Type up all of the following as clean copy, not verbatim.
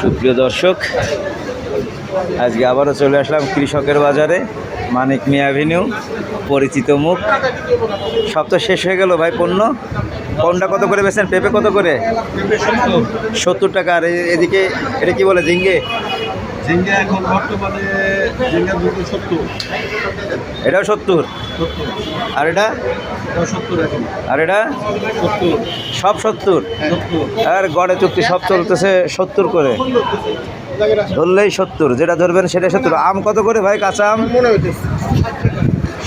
সুপ্রিয় দর্শক, আজকে আবারও চলে আসলাম কৃষকের বাজারে, মানিক মিয়া অ্যাভিনিউ, পরিচিত মুখ। সব তো শেষ হয়ে গেল ভাই। কোনটা কত করে বেছেন? পেঁপে কত করে? 70 টাকা। আর এদিকে এটা কি বলে, ঝিঙ্গে? ঝিঙ্গা এখন বর্তমানে ঝিঙ্গা 270। এটাও 70। আর এটা? 70 এখন। আর এটা 70। সব 70। আর গড়ে চুক্তি সব চলতেছে 70 করে, ধরলেই 70। যেটা ধরবেন সেটা 70। আম কত করে ভাই? কাঁচা আম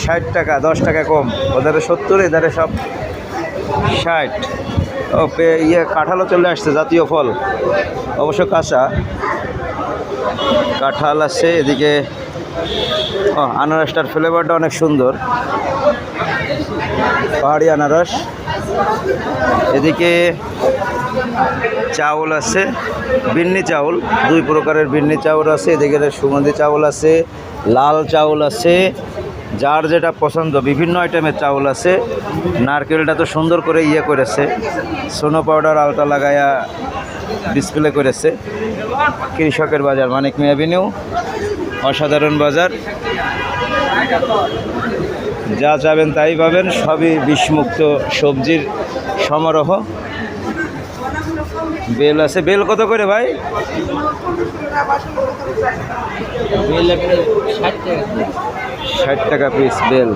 60 টাকা, 10 টাকা কম। ওধারে 70, এধারে সব 60। ও কাঁঠালও চলে আসছে, জাতীয় ফল, অবশ্য কাঁচা কাঁঠাল আছে। এদিকে আনারসটার ফ্লেভারটা অনেক সুন্দর, পাহাড়ি আনারস। এদিকে চাউল আছে, বিন্নি চাউল, 2 প্রকারের বিন্নি চাউল আছে। এদিকে সুগন্ধি চাউল আছে, লাল চাউল আছে, যার যেটা পছন্দ বিভিন্ন আইটেমের চাউল আছে। নারকেলটা তো সুন্দর করে করেছে, সোনো পাউডার আলতা লাগায়া ডিসপ্লে করেছে। কৃষকের বাজার, মানিক মিয়া অ্যাভিনিউ, অসাধারণ বাজার। যা চাবেন তাই পাবেন, সবই বিষমুক্ত সবজির সমারোহ। বেল আছে। বেল কত করে ভাই? 60 টাকা পিস বেল।